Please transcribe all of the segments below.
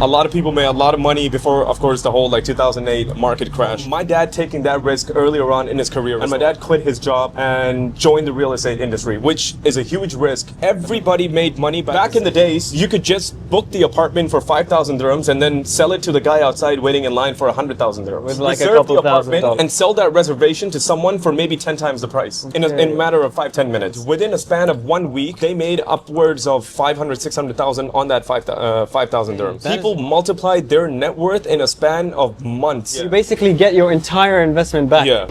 A lot of people made a lot of money before, of course, the whole 2008 market crash. My dad taking that risk earlier on in his career, and my dad quit his job and joined the real estate industry, which is a huge risk. Everybody made money back in the days. You could just book the apartment for 5,000 dirhams and then sell it to the guy outside waiting in line for 100,000 dirhams. With like a couple thousand dollars. And sell that reservation to someone for maybe 10 times the price in a matter of 5-10 minutes. Within a span of 1 week, they made upwards of 500,000-600,000 on that 5,000 dirhams. People multiplied their net worth in a span of months. You basically get your entire investment back. Yeah.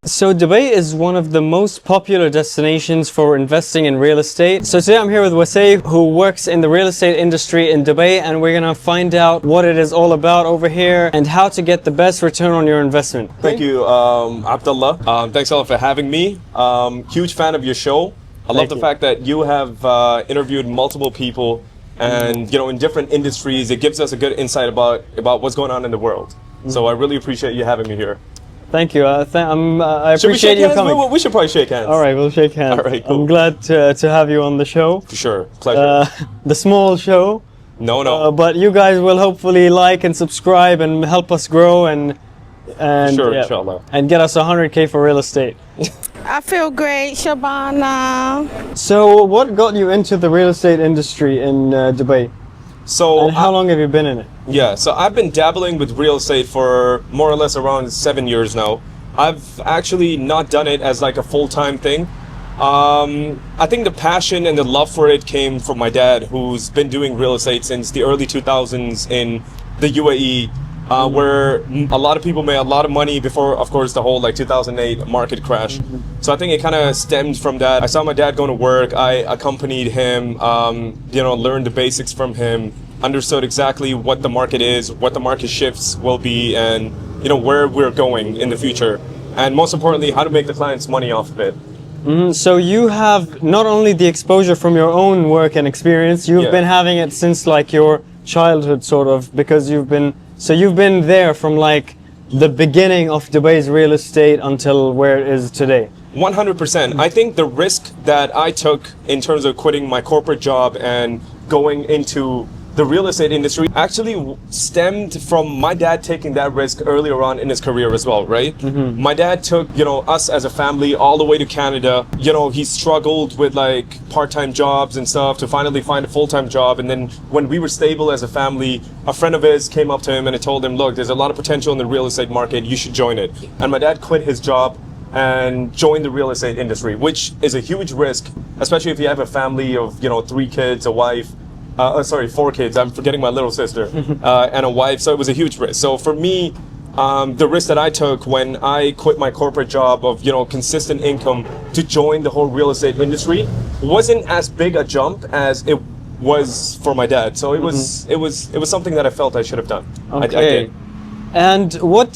So Dubai is one of the most popular destinations for investing in real estate. So today I'm here with Wasay, who works in the real estate industry in Dubai, and we're gonna find out what it is all about over here and how to get the best return on your investment. Thank you, Abdullah. Thanks a lot for having me. Huge fan of your show. I love the fact that you have interviewed multiple people, and in different industries. It gives us a good insight about what's going on in the world. So I really appreciate you having me here. Thank you. I appreciate you coming. We should probably shake hands. All right, we'll shake hands. All right, cool. I'm glad to have you on the show. For sure, pleasure. The small show. No. But you guys will hopefully like and subscribe and help us grow and sure, inshallah. And get us 100K for real estate. I feel great, Shabana. So, what got you into the real estate industry in Dubai? So, and how long have you been in it? Yeah, so I've been dabbling with real estate for more or less around 7 years now. I've actually not done it as like a full-time thing. I think the passion and the love for it came from my dad, who's been doing real estate since the early 2000s in the UAE, where a lot of people made a lot of money before, of course, the whole 2008 market crash. So I think it kind of stemmed from that. I saw my dad going to work. I accompanied him, learned the basics from him, understood exactly what the market is, what the market shifts will be, and where we're going in the future, and most importantly, how to make the clients money off of it. So you have not only the exposure from your own work and experience, you've been having it since like your childhood, sort of, because you've been there from like the beginning of Dubai's real estate until where it is today. 100%. I think the risk that I took in terms of quitting my corporate job and going into the real estate industry actually stemmed from my dad taking that risk earlier on in his career as well, right? My dad took, us as a family all the way to Canada. He struggled with like part-time jobs and stuff to finally find a full-time job. And then when we were stable as a family, a friend of his came up to him and told him, look, there's a lot of potential in the real estate market. You should join it. And my dad quit his job and joined the real estate industry, which is a huge risk, especially if you have a family of, 3 kids, a wife, 4 kids, I'm forgetting my little sister, and a wife, so it was a huge risk. So for me, the risk that I took when I quit my corporate job of, consistent income to join the whole real estate industry wasn't as big a jump as it was for my dad. So it was something that I felt I should have done. Okay. I did. And what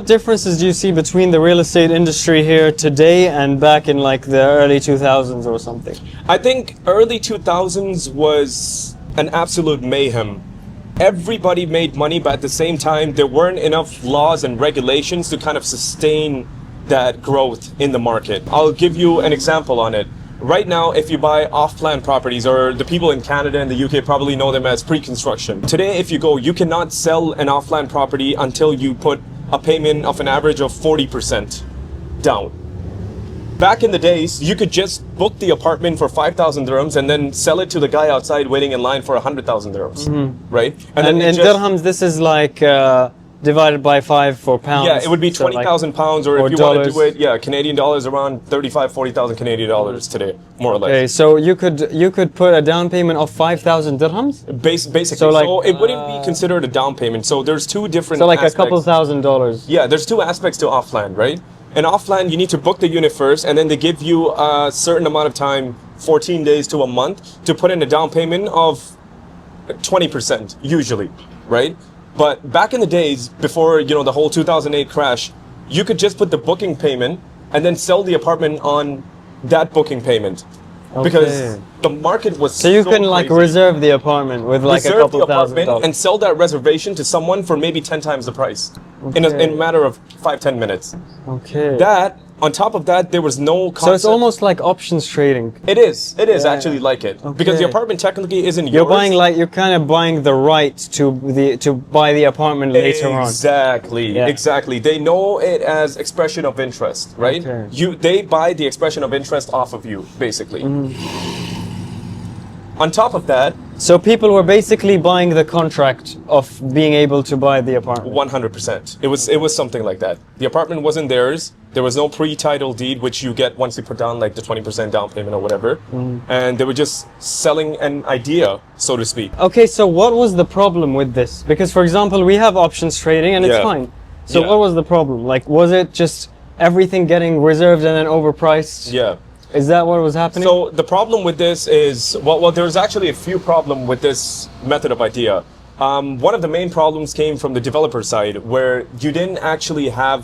differences do you see between the real estate industry here today and back in like the early 2000s or something? I think early 2000s was an absolute mayhem. Everybody made money, but at the same time, there weren't enough laws and regulations to kind of sustain that growth in the market. I'll give you an example on it. Right now, if you buy off-plan properties, or the people in Canada and the UK probably know them as pre-construction. Today, if you go, you cannot sell an off-plan property until you put a payment of an average of 40% down. Back in the days, you could just book the apartment for 5,000 dirhams and then sell it to the guy outside waiting in line for 100,000 dirhams, right? And then in dirhams, this is like divided by 5 for pounds. Yeah, it would be 20,000 pounds, or if you dollars. want to do it, Canadian dollars around 40,000 Canadian dollars today, more or less. Okay, so you could put a down payment of 5,000 dirhams? Basically, so it wouldn't be considered a down payment. So there's two different So like aspects. a couple $1,000s. Yeah, there's two aspects to off-land, right? In off-land, you need to book the unit first, and then they give you a certain amount of time, 14 days to a month, to put in a down payment of 20% usually, right? But back in the days, before the whole 2008 crash, you could just put the booking payment and then sell the apartment on that booking payment. because Okay. the market was So you can like crazy. reserve the apartment with like a Reserve couple the thousand apartment dollars. and sell that reservation to someone for maybe 10 times the price in Okay. a matter of 5-10 minutes. Okay. That on top of that, there was no concept. So it's almost like options trading. It is Yeah. actually like it because the Okay. apartment technically isn't You're yours. buying like you're kind of buying the right to buy the apartment later on. Exactly, Yeah. exactly. They know it as expression of interest, right? Okay. They buy the expression of interest off of you, basically. On top of that, So people were basically buying the contract of being able to buy the apartment. 100%. It was something like that. The apartment wasn't theirs. There was no pre-title deed, which you get once you put down like the 20% down payment or whatever. And they were just selling an idea, so to speak. Okay, so what was the problem with this? Because for example, we have options trading and it's Yeah. fine. So Yeah. what was the problem? Like, was it just everything getting reserved and then overpriced? Yeah. Is that what was happening? So the problem with this is, well, there's actually a few problems with this method of idea. One of the main problems came from the developer side, where you didn't actually have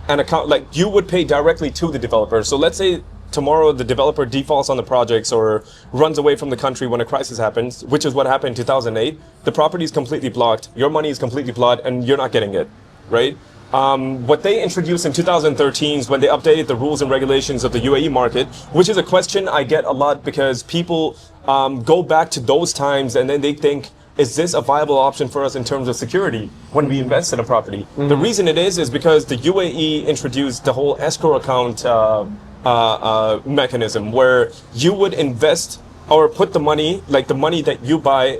an account, like you would pay directly to the developer. So let's say tomorrow the developer defaults on the projects or runs away from the country when a crisis happens, which is what happened in 2008. The property is completely blocked, your money is completely blocked, and you're not getting it, right? What they introduced in 2013 is when they updated the rules and regulations of the UAE market, which is a question I get a lot because people go back to those times and then they think, is this a viable option for us in terms of security when we invest in a property? The reason it is because the UAE introduced the whole escrow account mechanism where you would invest or put the money, like the money that you buy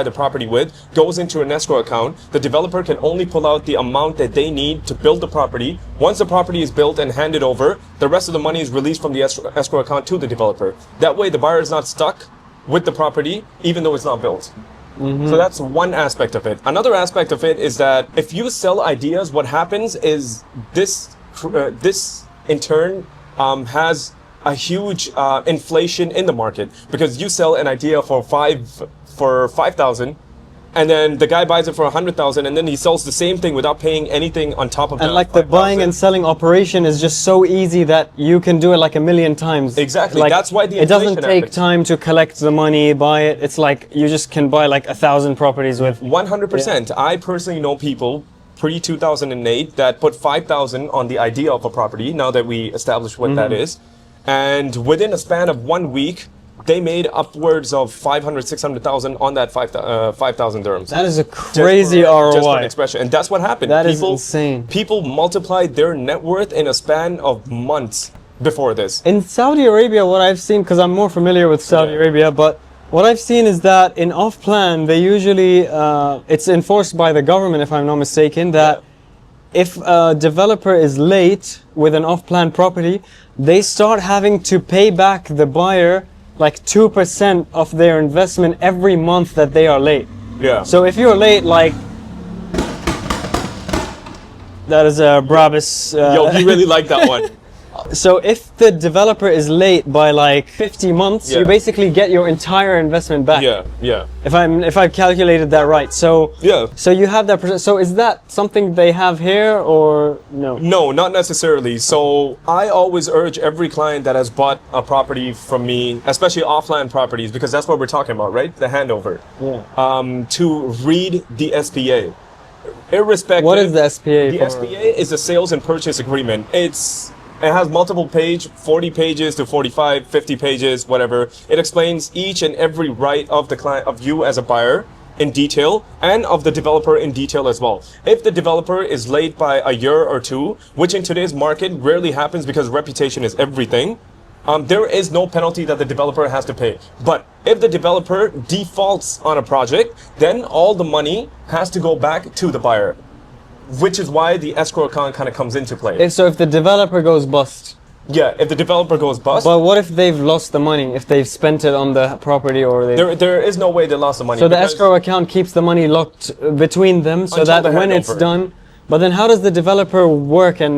the property with, goes into an escrow account. The developer can only pull out the amount that they need to build the property. Once the property is built and handed over, the rest of the money is released from the escrow account to the developer. That way the buyer is not stuck with the property, even though it's not built. So that's one aspect of it. Another aspect of it is that if you sell ideas, what happens is this in turn has a huge inflation in the market, because you sell an idea for 5,000 and then the guy buys it for 100,000 and then he sells the same thing without paying anything on top of that. and like the buying and selling operation is just so easy that you can do it like a million times. Exactly. Like, That's why the it doesn't inflation take happens. time to collect the money, buy it. It's like you just can buy like 1,000 properties with 100%. I personally know people pre-2008 that put 5,000 on the idea of a property, now that we established what that is. And within a span of 1 week, they made upwards of 500, 600,000 on that 5,000 dirhams. That is a Just crazy for- Just for an ROI. expression. And that's what happened. That is insane. People multiplied their net worth in a span of months before this. In Saudi Arabia, what I've seen, because I'm more familiar with Saudi Yeah. Arabia, but what I've seen is that in off-plan, they usually, it's enforced by the government, if I'm not mistaken, that if a developer is late with an off-plan property, they start having to pay back the buyer like 2% of their investment every month that they are late. Yeah. So if you're late, like, that is a Brabus. Yo, you really like that one. So if the developer is late by like 50 months, Yeah. you basically get your entire investment back. Yeah, yeah. If I've calculated that right. So Yeah. So you have that percent. So is that something they have here or no? No, not necessarily. So I always urge every client that has bought a property from me, especially offline properties, because that's what we're talking about, right? The handover. Yeah. To read the SPA. Irrespective. What is the SPA The for? SPA is a sales and purchase agreement. It has multiple page, 40 pages to 45, 50 pages, whatever. It explains each and every right of the client, of you as a buyer in detail, and of the developer in detail as well. If the developer is late by a year or two, which in today's market rarely happens because reputation is everything, there is no penalty that the developer has to pay. But if the developer defaults on a project, then all the money has to go back to the buyer, which is why the escrow account kind of comes into play. So if the developer goes bust, Yeah, if the developer goes bust, but what if they've lost the money? If they've spent it on the property or they... there is no way they lost the money. So the because- escrow account keeps the money locked between them, so Until that the when it's handover. done. But then how does the developer work and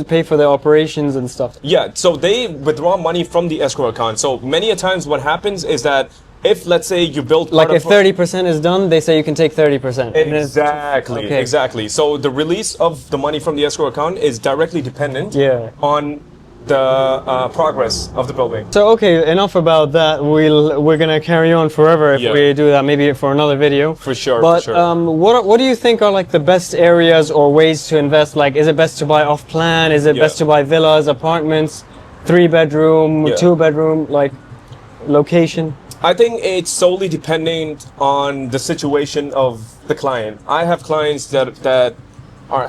pay for their operations and stuff? Yeah, so they withdraw money from the escrow account. So many a times what happens is that if, let's say, you build Like part if of- 30% is done, they say you can take 30%. Exactly, Okay. exactly. So the release of the money from the escrow account is directly dependent Yeah. on the progress of the building. So okay, enough about that. We're gonna carry on forever if Yeah. we do that. Maybe for another video. For sure, But for sure. what do you think are like the best areas or ways to invest? Like, is it best to buy off plan? Is it Yeah. best to buy villas, apartments, 3-bedroom, Yeah. 2-bedroom, like location? I think it's solely dependent on the situation of the client. I have clients that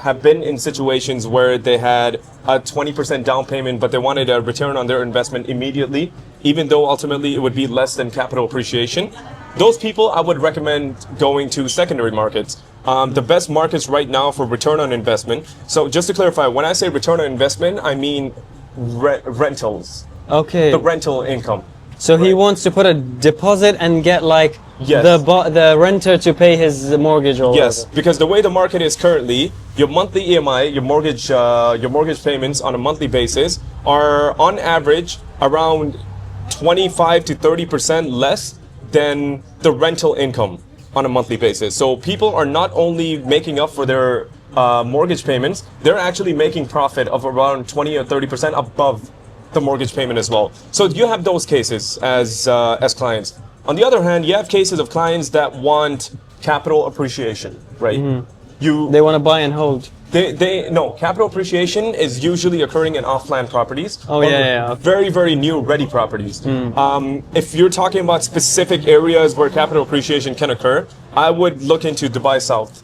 have been in situations where they had a 20% down payment, but they wanted a return on their investment immediately, even though ultimately it would be less than capital appreciation. Those people, I would recommend going to secondary markets. The best markets right now for return on investment. So just to clarify, when I say return on investment, I mean rentals, Okay. the rental income. So he wants to put a deposit and get like Yes. the renter to pay his mortgage or Yes, whatever. because the way the market is currently, your monthly EMI, your mortgage payments on a monthly basis are on average around 25 to 30% less than the rental income on a monthly basis. So people are not only making up for their mortgage payments, they're actually making profit of around 20 or 30% above the mortgage payment as well. So you have those cases as clients. On the other hand, you have cases of clients that want capital appreciation, right? They want to buy and hold. No, capital appreciation is usually occurring in off-plan properties. Oh, or yeah. Very, very new ready properties. If you're talking about specific areas where capital appreciation can occur, I would look into Dubai South.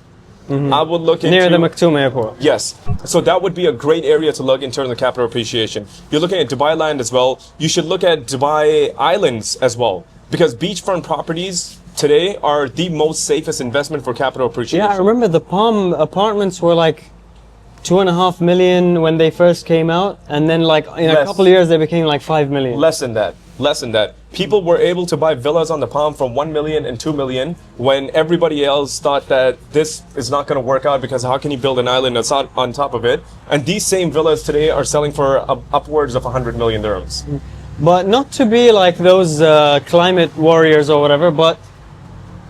I would look into Near the Maktoum airport. Yes. So that would be a great area to look in terms of capital appreciation. You're looking at Dubai land as well. You should look at Dubai islands as well, because beachfront properties today are the most safest investment for capital appreciation. Yeah, I remember the Palm apartments were like 2.5 million when they first came out, and then like in a Less. couple of years they became like 5 million. Less than that. Less than that. People were able to buy villas on the Palm from 1 million and 2 million when everybody else thought that this is not going to work out, because how can you build an island that's on top of it? And these same villas today are selling for upwards of 100 million dirhams. But not to be like those climate warriors or whatever, but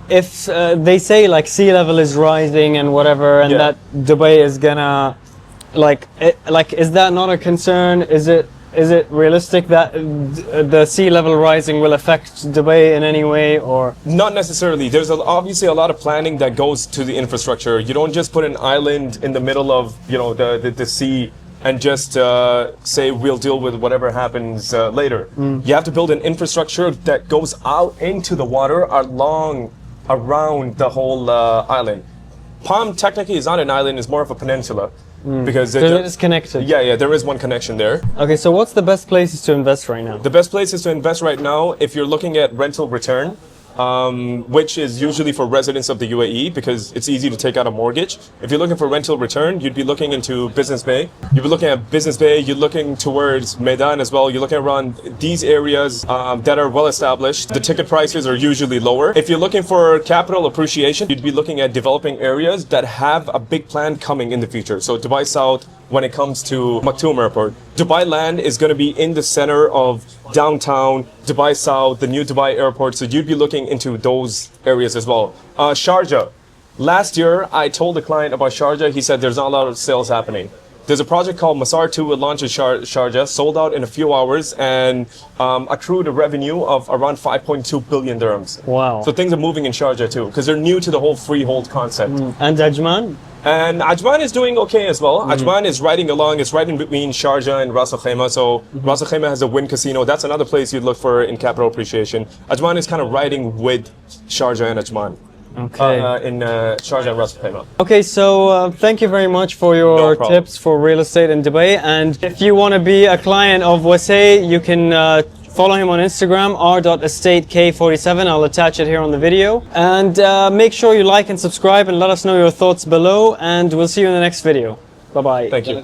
if they say like sea level is rising and whatever, and Yeah. that Dubai is gonna is that not a concern? Is it realistic that the sea level rising will affect Dubai in any way, or? Not necessarily. There's obviously a lot of planning that goes to the infrastructure. You don't just put an island in the middle of the sea and just say we'll deal with whatever happens later. You have to build an infrastructure that goes out into the water around the whole island. Palm technically is not an island; it's more of a peninsula, because It is connected. Yeah, there is one connection there. Okay, so what's the best places to invest right now? The best places to invest right now, if you're looking at rental return, which is usually for residents of the UAE, because it's easy to take out a mortgage. If you're looking for rental return, you'd be looking into Business Bay. You'd be looking at Business Bay. You're looking towards Meydan as well. You're looking around these areas that are well established. The ticket prices are usually lower. If you're looking for capital appreciation, you'd be looking at developing areas that have a big plan coming in the future. So Dubai South, when it comes to Maktoum Airport. Dubai land is going to be in the center of downtown, Dubai South, the new Dubai airport. So you'd be looking into those areas as well. Sharjah. Last year, I told the client about Sharjah. He said there's not a lot of sales happening. There's a project called Masar 2. It launched in Sharjah, sold out in a few hours, and accrued a revenue of around 5.2 billion dirhams. Wow. So things are moving in Sharjah too, because they're new to the whole freehold concept. And Ajman? And Ajman is doing okay as well. Ajman is riding along. It's right in between Sharjah and Ras Al Khaimah. So Ras Al Khaimah has a Wynn casino. That's another place you'd look for in capital appreciation. Ajman is kind of riding with Sharjah and Ajman. Okay. In Sharjah and Ras Al Khaimah. Okay, so thank you very much for your No problem. tips for real estate in Dubai. And if you want to be a client of Wasay, you can follow him on Instagram, r.estate-k47. I'll attach it here on the video. And make sure you like and subscribe and let us know your thoughts below. And we'll see you in the next video. Bye-bye. Thank you.